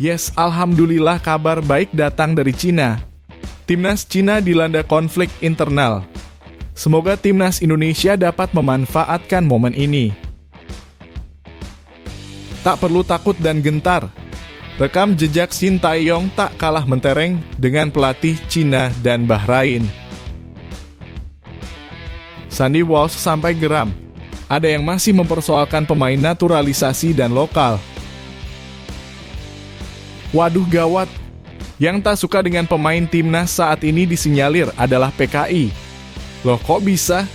Yes, alhamdulillah kabar baik datang dari Cina. Timnas Cina dilanda konflik internal. Semoga timnas Indonesia dapat memanfaatkan momen ini. Tak perlu takut dan gentar. Rekam jejak Shin Tae-yong tak kalah mentereng dengan pelatih Cina dan Bahrain. Sandy Walsh sampai geram. Ada yang masih mempersoalkan pemain naturalisasi dan lokal. Waduh gawat, yang tak suka dengan pemain timnas saat ini disinyalir adalah PKI. Loh kok bisa?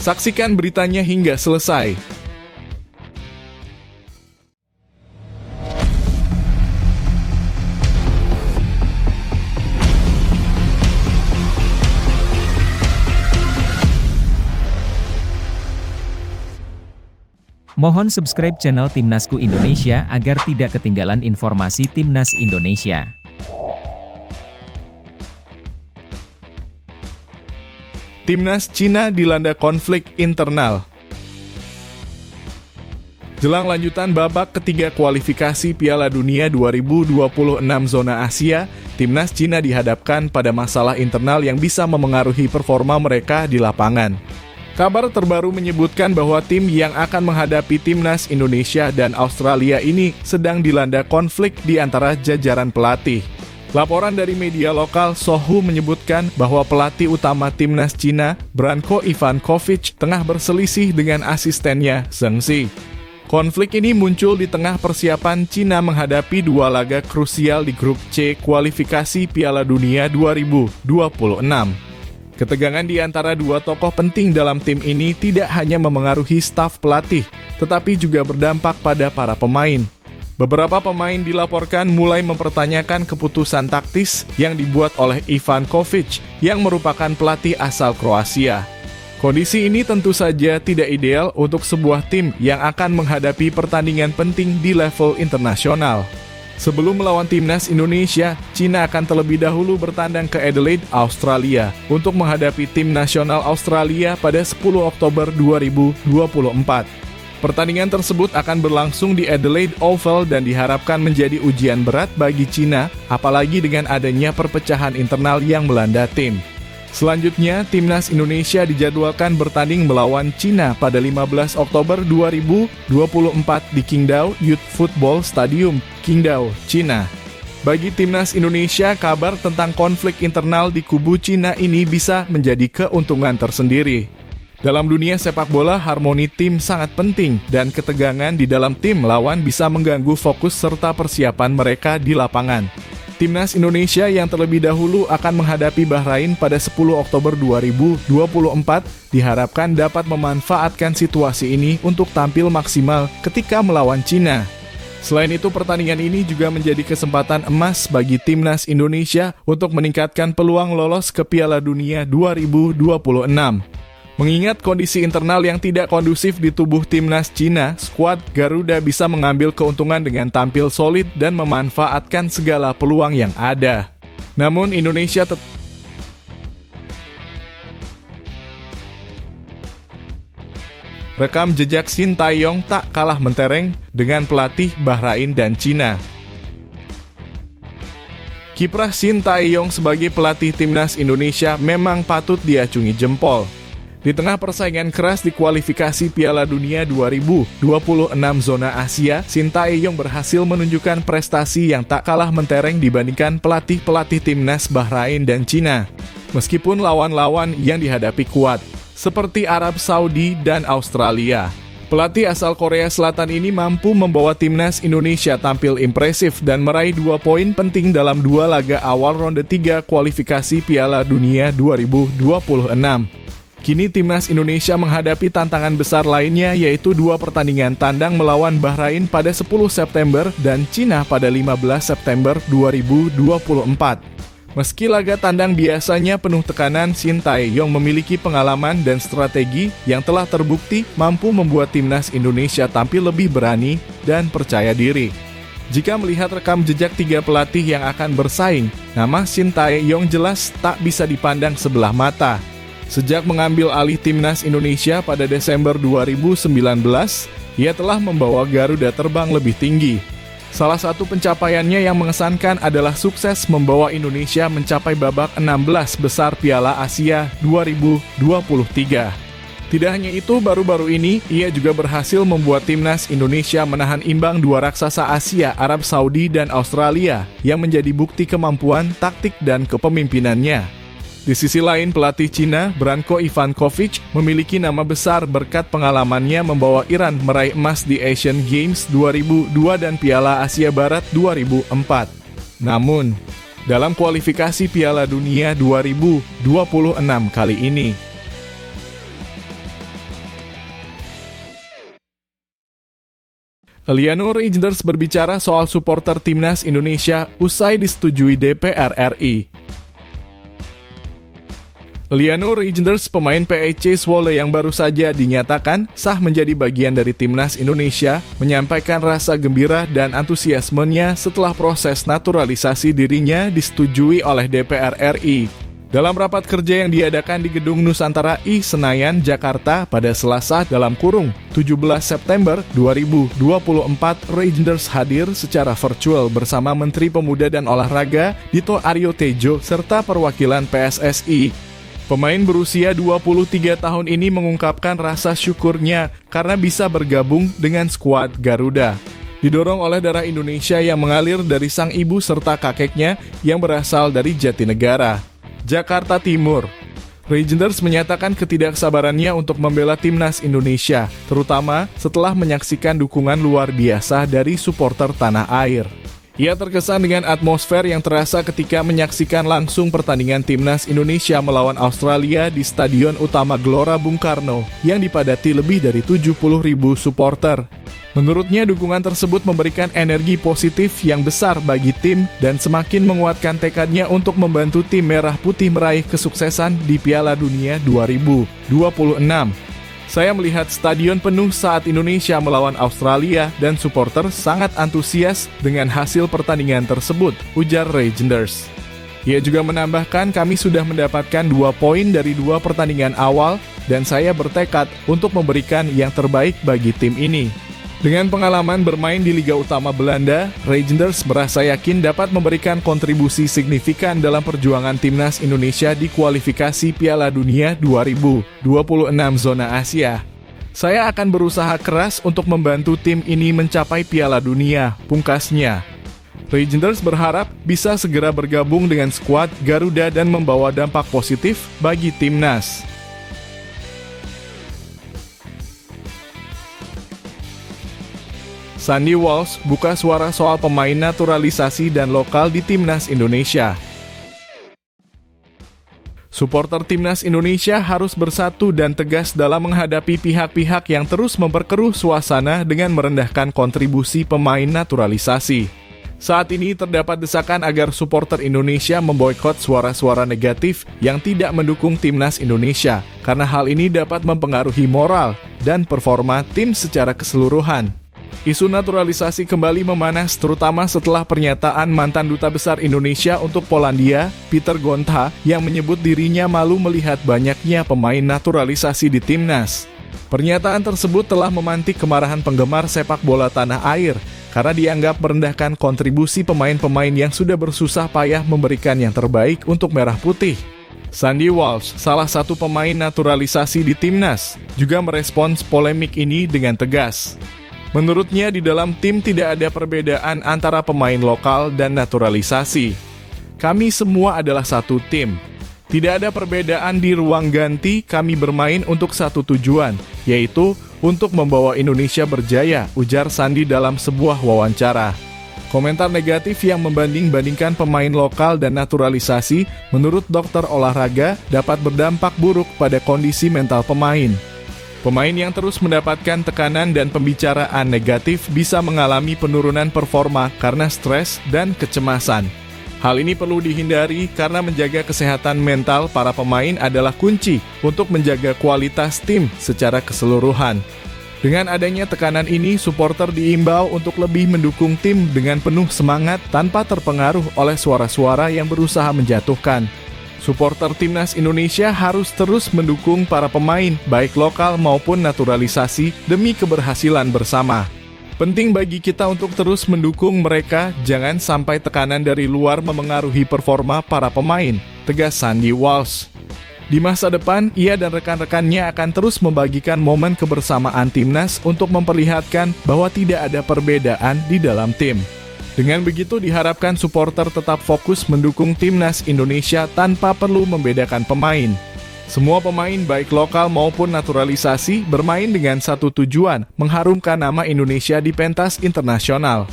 Saksikan beritanya hingga selesai. Mohon subscribe channel Timnasku Indonesia agar tidak ketinggalan informasi Timnas Indonesia. Timnas Cina dilanda konflik internal. Jelang lanjutan babak ketiga kualifikasi Piala Dunia 2026 zona Asia, Timnas Cina dihadapkan pada masalah internal yang bisa memengaruhi performa mereka di lapangan. Kabar terbaru menyebutkan bahwa tim yang akan menghadapi Timnas Indonesia dan Australia ini sedang dilanda konflik di antara jajaran pelatih. Laporan dari media lokal Sohu menyebutkan bahwa pelatih utama Timnas Cina, Branko Ivankovic, tengah berselisih dengan asistennya, Zheng Xi. Konflik ini muncul di tengah persiapan Cina menghadapi dua laga krusial di grup C kualifikasi Piala Dunia 2026. Ketegangan di antara dua tokoh penting dalam tim ini tidak hanya memengaruhi staf pelatih, tetapi juga berdampak pada para pemain. Beberapa pemain dilaporkan mulai mempertanyakan keputusan taktis yang dibuat oleh Ivankovic yang merupakan pelatih asal Kroasia. Kondisi ini tentu saja tidak ideal untuk sebuah tim yang akan menghadapi pertandingan penting di level internasional. Sebelum melawan timnas Indonesia, Cina akan terlebih dahulu bertandang ke Adelaide, Australia, untuk menghadapi tim nasional Australia pada 10 Oktober 2024. Pertandingan tersebut akan berlangsung di Adelaide Oval dan diharapkan menjadi ujian berat bagi Cina, apalagi dengan adanya perpecahan internal yang melanda tim. Selanjutnya, timnas Indonesia dijadwalkan bertanding melawan Cina pada 15 Oktober 2024 di Qingdao Youth Football Stadium, Qingdao, Cina. Bagi timnas Indonesia, kabar tentang konflik internal di kubu Cina ini bisa menjadi keuntungan tersendiri. Dalam dunia sepak bola, harmoni tim sangat penting dan ketegangan di dalam tim lawan bisa mengganggu fokus serta persiapan mereka di lapangan. Timnas Indonesia yang terlebih dahulu akan menghadapi Bahrain pada 10 Oktober 2024 diharapkan dapat memanfaatkan situasi ini untuk tampil maksimal ketika melawan Cina. Selain itu, pertandingan ini juga menjadi kesempatan emas bagi Timnas Indonesia untuk meningkatkan peluang lolos ke Piala Dunia 2026. Mengingat kondisi internal yang tidak kondusif di tubuh timnas Cina, skuad Garuda bisa mengambil keuntungan dengan tampil solid dan memanfaatkan segala peluang yang ada. Namun Indonesia rekam jejak Shin Tae-yong tak kalah mentereng dengan pelatih Bahrain dan Cina. Kiprah Shin Tae-yong sebagai pelatih timnas Indonesia memang patut diacungi jempol. Di tengah persaingan keras di kualifikasi Piala Dunia 2026 zona Asia, Shin Tae-yong berhasil menunjukkan prestasi yang tak kalah mentereng dibandingkan pelatih-pelatih timnas Bahrain dan Cina. Meskipun lawan-lawan yang dihadapi kuat, seperti Arab Saudi dan Australia. Pelatih asal Korea Selatan ini mampu membawa timnas Indonesia tampil impresif dan meraih 2 poin penting dalam 2 laga awal ronde 3 kualifikasi Piala Dunia 2026. Kini timnas Indonesia menghadapi tantangan besar lainnya yaitu 2 pertandingan tandang melawan Bahrain pada 10 September dan Cina pada 15 September 2024. Meski laga tandang biasanya penuh tekanan, Shin Tae-yong memiliki pengalaman dan strategi yang telah terbukti mampu membuat timnas Indonesia tampil lebih berani dan percaya diri. Jika melihat rekam jejak 3 pelatih yang akan bersaing, nama Shin Tae-yong jelas tak bisa dipandang sebelah mata. Sejak mengambil alih timnas Indonesia pada Desember 2019, ia telah membawa Garuda terbang lebih tinggi. Salah satu pencapaiannya yang mengesankan adalah sukses membawa Indonesia mencapai babak 16 besar Piala Asia 2023. Tidak hanya itu, baru-baru ini ia juga berhasil membuat timnas Indonesia menahan imbang dua raksasa Asia, Arab Saudi dan Australia, yang menjadi bukti kemampuan, taktik, dan kepemimpinannya. Di sisi lain, pelatih Cina, Branko Ivankovic, memiliki nama besar berkat pengalamannya membawa Iran meraih emas di Asian Games 2002 dan Piala Asia Barat 2004. Namun, dalam kualifikasi Piala Dunia 2026 kali ini, Liano Reijnders berbicara soal supporter timnas Indonesia usai disetujui DPR RI. Liano Reijnders, pemain PEC Zwolle yang baru saja dinyatakan sah menjadi bagian dari timnas Indonesia, menyampaikan rasa gembira dan antusiasmenya setelah proses naturalisasi dirinya disetujui oleh DPR RI. Dalam rapat kerja yang diadakan di Gedung Nusantara I Senayan, Jakarta pada Selasa (17 September 2024), Reijnders hadir secara virtual bersama Menteri Pemuda dan Olahraga Dito Aryo Tejo serta perwakilan PSSI. Pemain berusia 23 tahun ini mengungkapkan rasa syukurnya karena bisa bergabung dengan skuad Garuda. Didorong oleh darah Indonesia yang mengalir dari sang ibu serta kakeknya yang berasal dari Jatinegara, Jakarta Timur. Reijnders menyatakan ketidaksabarannya untuk membela timnas Indonesia, terutama setelah menyaksikan dukungan luar biasa dari supporter tanah air. Ia terkesan dengan atmosfer yang terasa ketika menyaksikan langsung pertandingan timnas Indonesia melawan Australia di Stadion Utama Gelora Bung Karno yang dipadati lebih dari 70.000 supporter. Menurutnya, dukungan tersebut memberikan energi positif yang besar bagi tim dan semakin menguatkan tekadnya untuk membantu tim Merah Putih meraih kesuksesan di Piala Dunia 2026. Saya melihat stadion penuh saat Indonesia melawan Australia dan supporter sangat antusias dengan hasil pertandingan tersebut, ujar Reijnders. Ia juga menambahkan, kami sudah mendapatkan 2 poin dari 2 pertandingan awal dan saya bertekad untuk memberikan yang terbaik bagi tim ini. Dengan pengalaman bermain di Liga Utama Belanda, Reijnders merasa yakin dapat memberikan kontribusi signifikan dalam perjuangan timnas Indonesia di kualifikasi Piala Dunia 2026 zona Asia. Saya akan berusaha keras untuk membantu tim ini mencapai Piala Dunia, pungkasnya. Reijnders berharap bisa segera bergabung dengan skuad Garuda dan membawa dampak positif bagi timnas. Sandy Walsh buka suara soal pemain naturalisasi dan lokal di timnas Indonesia. Supporter timnas Indonesia harus bersatu dan tegas dalam menghadapi pihak-pihak yang terus memperkeruh suasana dengan merendahkan kontribusi pemain naturalisasi. Saat ini terdapat desakan agar supporter Indonesia memboikot suara-suara negatif yang tidak mendukung timnas Indonesia, karena hal ini dapat mempengaruhi moral dan performa tim secara keseluruhan. Isu naturalisasi kembali memanas terutama setelah pernyataan mantan Duta Besar Indonesia untuk Polandia, Peter Gonta, yang menyebut dirinya malu melihat banyaknya pemain naturalisasi di timnas. Pernyataan tersebut telah memantik kemarahan penggemar sepak bola tanah air karena dianggap merendahkan kontribusi pemain-pemain yang sudah bersusah payah memberikan yang terbaik untuk Merah Putih. Sandy Walsh, salah satu pemain naturalisasi di timnas, juga merespons polemik ini dengan tegas. Menurutnya, di dalam tim tidak ada perbedaan antara pemain lokal dan naturalisasi. Kami semua adalah satu tim. Tidak ada perbedaan di ruang ganti, kami bermain untuk satu tujuan, yaitu untuk membawa Indonesia berjaya, ujar Sandy dalam sebuah wawancara. Komentar negatif yang membanding-bandingkan pemain lokal dan naturalisasi, menurut dokter olahraga, dapat berdampak buruk pada kondisi mental pemain. Pemain yang terus mendapatkan tekanan dan pembicaraan negatif bisa mengalami penurunan performa karena stres dan kecemasan. Hal ini perlu dihindari karena menjaga kesehatan mental para pemain adalah kunci untuk menjaga kualitas tim secara keseluruhan. Dengan adanya tekanan ini, supporter diimbau untuk lebih mendukung tim dengan penuh semangat tanpa terpengaruh oleh suara-suara yang berusaha menjatuhkan. Supporter timnas Indonesia harus terus mendukung para pemain, baik lokal maupun naturalisasi, demi keberhasilan bersama. Penting bagi kita untuk terus mendukung mereka, jangan sampai tekanan dari luar memengaruhi performa para pemain, tegas Sandy Walsh. Di masa depan, ia dan rekan-rekannya akan terus membagikan momen kebersamaan timnas untuk memperlihatkan bahwa tidak ada perbedaan di dalam tim. Dengan begitu diharapkan supporter tetap fokus mendukung timnas Indonesia tanpa perlu membedakan pemain. Semua pemain baik lokal maupun naturalisasi bermain dengan satu tujuan, mengharumkan nama Indonesia di pentas internasional.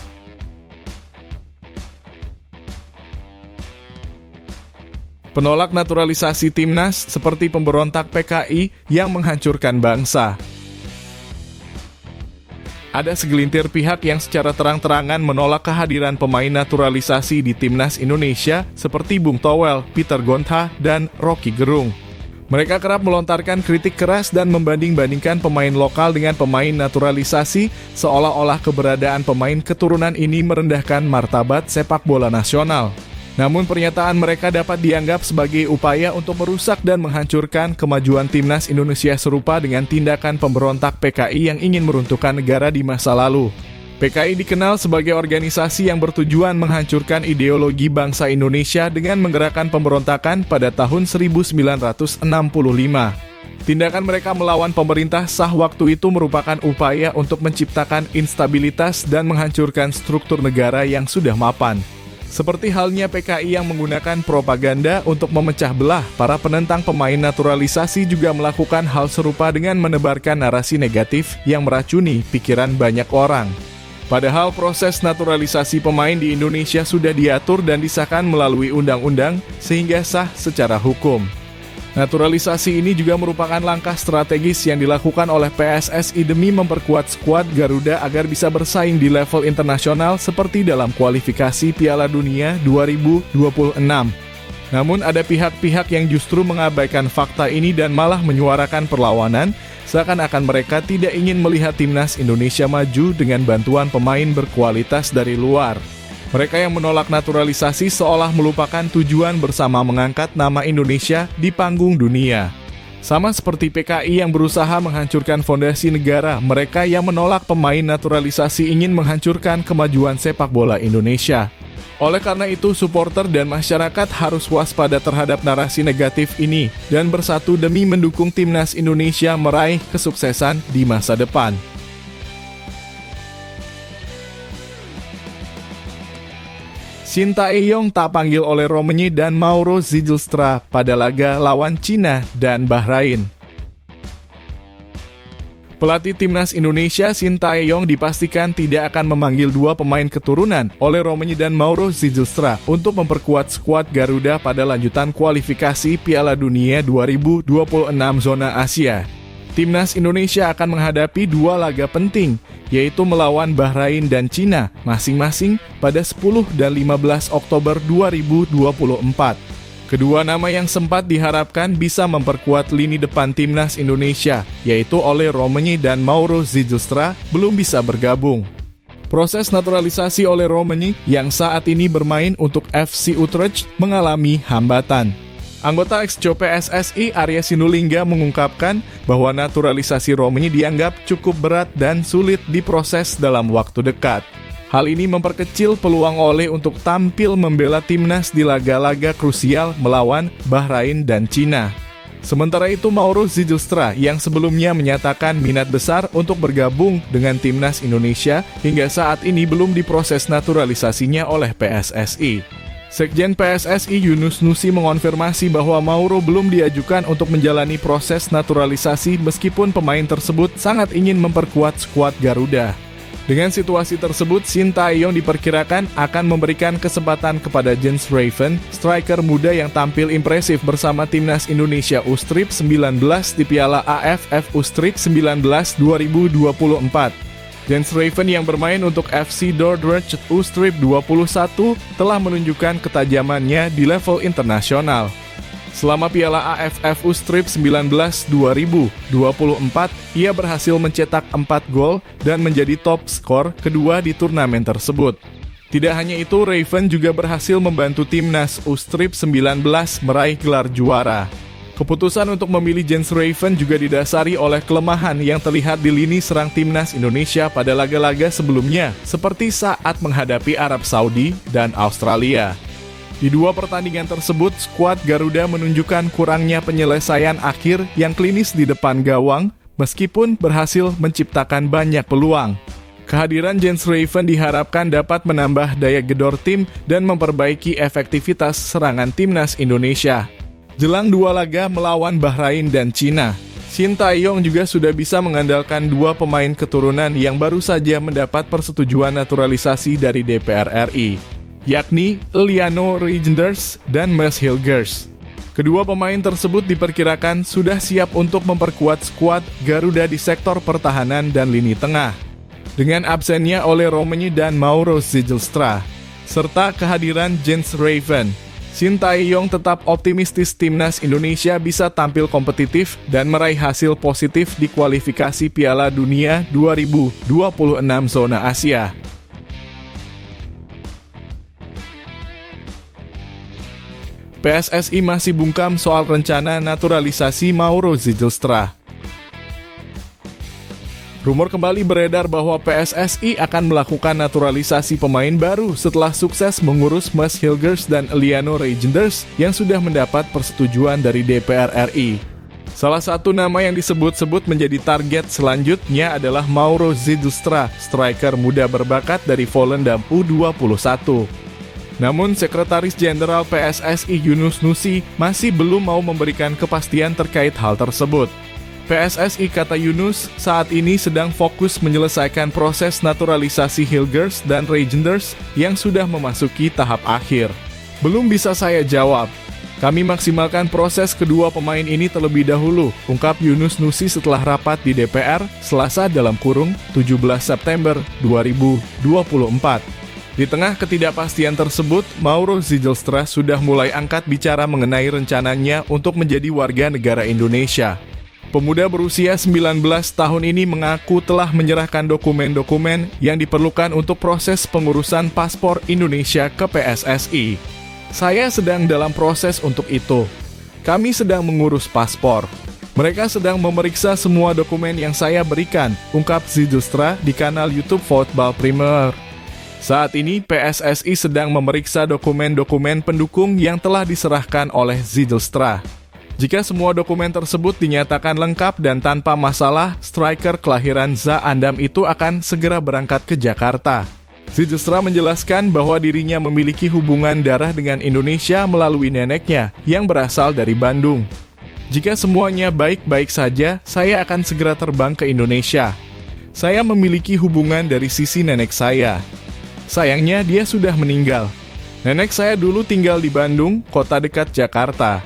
Penolak naturalisasi timnas seperti pemberontak PKI yang menghancurkan bangsa. Ada segelintir pihak yang secara terang-terangan menolak kehadiran pemain naturalisasi di timnas Indonesia seperti Bung Towel, Peter Gontha, dan Rocky Gerung. Mereka kerap melontarkan kritik keras dan membanding-bandingkan pemain lokal dengan pemain naturalisasi, seolah-olah keberadaan pemain keturunan ini merendahkan martabat sepak bola nasional. Namun pernyataan mereka dapat dianggap sebagai upaya untuk merusak dan menghancurkan kemajuan timnas Indonesia serupa dengan tindakan pemberontak PKI yang ingin meruntuhkan negara di masa lalu. PKI dikenal sebagai organisasi yang bertujuan menghancurkan ideologi bangsa Indonesia dengan menggerakkan pemberontakan pada tahun 1965. Tindakan mereka melawan pemerintah sah waktu itu merupakan upaya untuk menciptakan instabilitas dan menghancurkan struktur negara yang sudah mapan. Seperti halnya PKI yang menggunakan propaganda untuk memecah belah, para penentang pemain naturalisasi juga melakukan hal serupa dengan menebarkan narasi negatif yang meracuni pikiran banyak orang. Padahal proses naturalisasi pemain di Indonesia sudah diatur dan disahkan melalui undang-undang sehingga sah secara hukum. Naturalisasi ini juga merupakan langkah strategis yang dilakukan oleh PSSI demi memperkuat skuad Garuda agar bisa bersaing di level internasional seperti dalam kualifikasi Piala Dunia 2026. Namun ada pihak-pihak yang justru mengabaikan fakta ini dan malah menyuarakan perlawanan, seakan-akan mereka tidak ingin melihat timnas Indonesia maju dengan bantuan pemain berkualitas dari luar. Mereka yang menolak naturalisasi seolah melupakan tujuan bersama mengangkat nama Indonesia di panggung dunia. Sama seperti PKI yang berusaha menghancurkan fondasi negara, mereka yang menolak pemain naturalisasi ingin menghancurkan kemajuan sepak bola Indonesia. Oleh karena itu, supporter dan masyarakat harus waspada terhadap narasi negatif ini dan bersatu demi mendukung timnas Indonesia meraih kesuksesan di masa depan. Shin Tae-yong tak panggil oleh Romani dan Mauro Zijlstra pada laga lawan Cina dan Bahrain. Pelatih timnas Indonesia Shin Tae-yong dipastikan tidak akan memanggil dua pemain keturunan oleh Romani dan Mauro Zijlstra untuk memperkuat skuad Garuda pada lanjutan kualifikasi Piala Dunia 2026 zona Asia. Timnas Indonesia akan menghadapi dua laga penting, yaitu melawan Bahrain dan Cina, masing-masing pada 10 dan 15 Oktober 2024. Kedua nama yang sempat diharapkan bisa memperkuat lini depan timnas Indonesia, yaitu oleh Romani dan Mauro Zijlstra, belum bisa bergabung. Proses naturalisasi oleh Romani yang saat ini bermain untuk FC Utrecht mengalami hambatan. Anggota ex-Jo PSSI Arya Sinulinga mengungkapkan bahwa naturalisasi Romani dianggap cukup berat dan sulit diproses dalam waktu dekat. Hal ini memperkecil peluang Ole untuk tampil membela timnas di laga-laga krusial melawan Bahrain dan Cina. Sementara itu Mauro Zijlstra yang sebelumnya menyatakan minat besar untuk bergabung dengan timnas Indonesia hingga saat ini belum diproses naturalisasinya oleh PSSI. Sekjen PSSI Yunus Nusi mengonfirmasi bahwa Mauro belum diajukan untuk menjalani proses naturalisasi meskipun pemain tersebut sangat ingin memperkuat skuad Garuda. Dengan situasi tersebut, Shin Tae-yong diperkirakan akan memberikan kesempatan kepada Jens Raven, striker muda yang tampil impresif bersama timnas Indonesia U-Strip 19 di Piala AFF U-Strip 19 2024. Jens Raven yang bermain untuk FC Dordrecht U-Strip 21 telah menunjukkan ketajamannya di level internasional. Selama Piala AFF U-Strip 19 2024, ia berhasil mencetak 4 gol dan menjadi top skor kedua di turnamen tersebut. Tidak hanya itu, Raven juga berhasil membantu timnas U-Strip 19 meraih gelar juara. Keputusan untuk memilih Jens Raven juga didasari oleh kelemahan yang terlihat di lini serang timnas Indonesia pada laga-laga sebelumnya, seperti saat menghadapi Arab Saudi dan Australia. Di dua pertandingan tersebut, skuad Garuda menunjukkan kurangnya penyelesaian akhir yang klinis di depan gawang, meskipun berhasil menciptakan banyak peluang. Kehadiran Jens Raven diharapkan dapat menambah daya gedor tim dan memperbaiki efektivitas serangan timnas Indonesia. Jelang dua laga melawan Bahrain dan Cina, Shin Tae-yong juga sudah bisa mengandalkan dua pemain keturunan yang baru saja mendapat persetujuan naturalisasi dari DPR RI, yakni Eliano Reijnders dan Mads Hilgers. Kedua pemain tersebut diperkirakan sudah siap untuk memperkuat skuad Garuda di sektor pertahanan dan lini tengah. Dengan absennya Ole Roemeny dan Mauro Zijlstra, serta kehadiran Jens Raven, Shin Tae-yong tetap optimistis timnas Indonesia bisa tampil kompetitif dan meraih hasil positif di kualifikasi Piala Dunia 2026 zona Asia. PSSI masih bungkam soal rencana naturalisasi Mauro Zijlstra. Rumor kembali beredar bahwa PSSI akan melakukan naturalisasi pemain baru setelah sukses mengurus Mads Hilgers dan Eliano Reijnders yang sudah mendapat persetujuan dari DPR RI. Salah satu nama yang disebut-sebut menjadi target selanjutnya adalah Mauro Zijlstra, striker muda berbakat dari Volendam U21. Namun, Sekretaris Jenderal PSSI Yunus Nusi masih belum mau memberikan kepastian terkait hal tersebut. PSSI, kata Yunus, saat ini sedang fokus menyelesaikan proses naturalisasi Hilgers dan Reijnders yang sudah memasuki tahap akhir. Belum bisa saya jawab. Kami maksimalkan proses kedua pemain ini terlebih dahulu, ungkap Yunus Nusi setelah rapat di DPR, Selasa (17 September 2024. Di tengah ketidakpastian tersebut, Mauro Zijlstra sudah mulai angkat bicara mengenai rencananya untuk menjadi warga negara Indonesia. Pemuda berusia 19 tahun ini mengaku telah menyerahkan dokumen-dokumen yang diperlukan untuk proses pengurusan paspor Indonesia ke PSSI. Saya sedang dalam proses untuk itu. Kami sedang mengurus paspor. Mereka sedang memeriksa semua dokumen yang saya berikan, ungkap Zijlstra di kanal YouTube Football Premier. Saat ini PSSI sedang memeriksa dokumen-dokumen pendukung yang telah diserahkan oleh Zijlstra. Jika semua dokumen tersebut dinyatakan lengkap dan tanpa masalah, striker kelahiran Zaandam itu akan segera berangkat ke Jakarta. Zijlstra menjelaskan bahwa dirinya memiliki hubungan darah dengan Indonesia melalui neneknya yang berasal dari Bandung. Jika semuanya baik-baik saja, saya akan segera terbang ke Indonesia. Saya memiliki hubungan dari sisi nenek saya. Sayangnya dia sudah meninggal. Nenek saya dulu tinggal di Bandung, kota dekat Jakarta.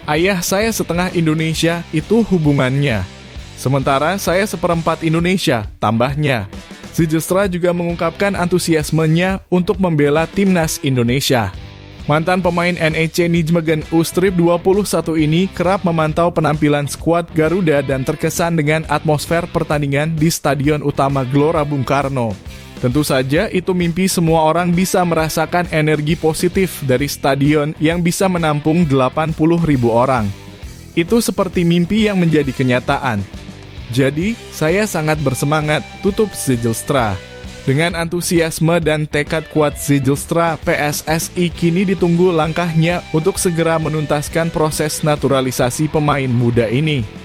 Ayah saya setengah Indonesia, itu hubungannya. Sementara saya seperempat Indonesia, tambahnya. Zijlstra juga mengungkapkan antusiasmenya untuk membela timnas Indonesia. Mantan pemain NEC Nijmegen U-Strip 21 ini kerap memantau penampilan skuad Garuda dan terkesan dengan atmosfer pertandingan di Stadion Utama Gelora Bung Karno. Tentu saja itu mimpi semua orang bisa merasakan energi positif dari stadion yang bisa menampung 80.000 orang. Itu seperti mimpi yang menjadi kenyataan. Jadi, saya sangat bersemangat, tutup Zijlstra. Dengan antusiasme dan tekad kuat Zijlstra, PSSI kini ditunggu langkahnya untuk segera menuntaskan proses naturalisasi pemain muda ini.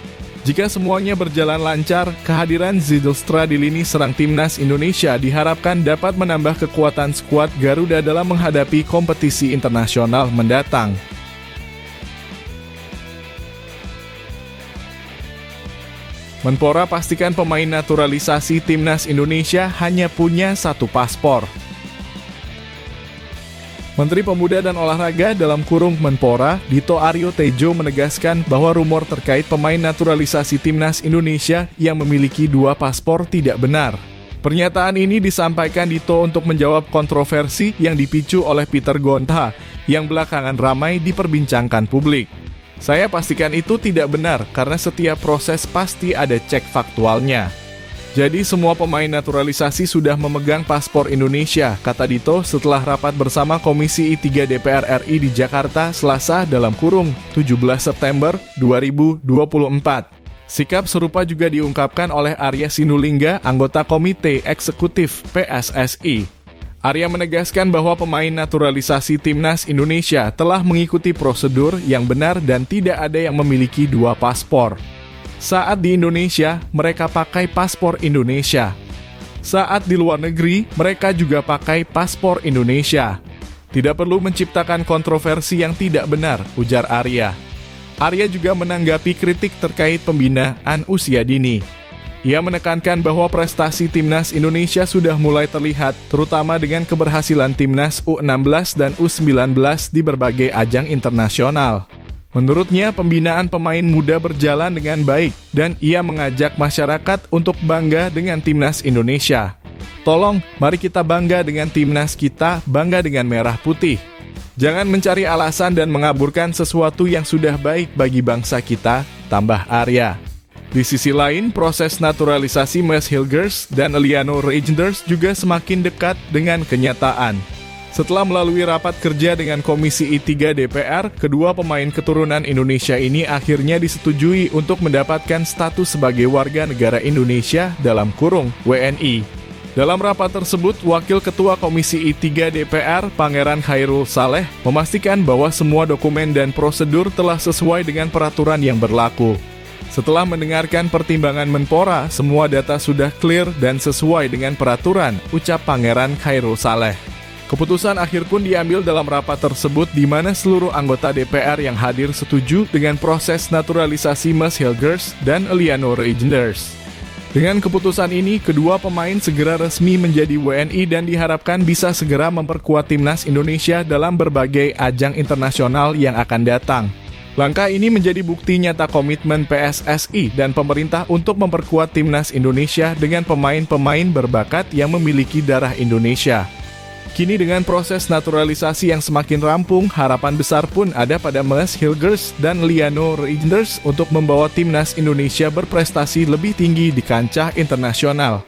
Jika semuanya berjalan lancar, kehadiran Zijlstra di lini serang timnas Indonesia diharapkan dapat menambah kekuatan skuad Garuda dalam menghadapi kompetisi internasional mendatang. Menpora pastikan pemain naturalisasi timnas Indonesia hanya punya satu paspor. Menteri Pemuda dan Olahraga (Menpora) Dito Aryo Tejo menegaskan bahwa rumor terkait pemain naturalisasi timnas Indonesia yang memiliki dua paspor tidak benar. Pernyataan ini disampaikan Dito untuk menjawab kontroversi yang dipicu oleh Peter Gonta yang belakangan ramai diperbincangkan publik. Saya pastikan itu tidak benar karena setiap proses pasti ada cek faktualnya. Jadi semua pemain naturalisasi sudah memegang paspor Indonesia, kata Dito setelah rapat bersama Komisi I3 DPR RI di Jakarta Selasa (17 September 2024). Sikap serupa juga diungkapkan oleh Arya Sinulinga, anggota Komite Eksekutif PSSI. Arya menegaskan bahwa pemain naturalisasi Timnas Indonesia telah mengikuti prosedur yang benar dan tidak ada yang memiliki dua paspor. Saat di Indonesia, mereka pakai paspor Indonesia. Saat di luar negeri, mereka juga pakai paspor Indonesia. Tidak perlu menciptakan kontroversi yang tidak benar, ujar Arya. Arya juga menanggapi kritik terkait pembinaan usia dini. Ia menekankan bahwa prestasi Timnas Indonesia sudah mulai terlihat, terutama dengan keberhasilan Timnas U16 dan U19 di berbagai ajang internasional. Menurutnya, pembinaan pemain muda berjalan dengan baik, dan ia mengajak masyarakat untuk bangga dengan Timnas Indonesia. Tolong, mari kita bangga dengan Timnas kita, bangga dengan merah putih. Jangan mencari alasan dan mengaburkan sesuatu yang sudah baik bagi bangsa kita, tambah Arya. Di sisi lain, proses naturalisasi Maes Hilgers dan Eliano Reijnders juga semakin dekat dengan kenyataan. Setelah melalui rapat kerja dengan Komisi I3 DPR, kedua pemain keturunan Indonesia ini akhirnya disetujui untuk mendapatkan status sebagai warga negara Indonesia (WNI). Dalam rapat tersebut, Wakil Ketua Komisi I3 DPR, Pangeran Khairul Saleh, memastikan bahwa semua dokumen dan prosedur telah sesuai dengan peraturan yang berlaku. Setelah mendengarkan pertimbangan Menpora, semua data sudah clear dan sesuai dengan peraturan, ucap Pangeran Khairul Saleh. Keputusan akhir pun diambil dalam rapat tersebut di mana seluruh anggota DPR yang hadir setuju dengan proses naturalisasi Maes Hilgers dan Eliano Reijnders. Dengan keputusan ini, kedua pemain segera resmi menjadi WNI dan diharapkan bisa segera memperkuat Timnas Indonesia dalam berbagai ajang internasional yang akan datang. Langkah ini menjadi bukti nyata komitmen PSSI dan pemerintah untuk memperkuat Timnas Indonesia dengan pemain-pemain berbakat yang memiliki darah Indonesia. Kini dengan proses naturalisasi yang semakin rampung, harapan besar pun ada pada Maes Hilgers dan Eliano Reijnders untuk membawa Timnas Indonesia berprestasi lebih tinggi di kancah internasional.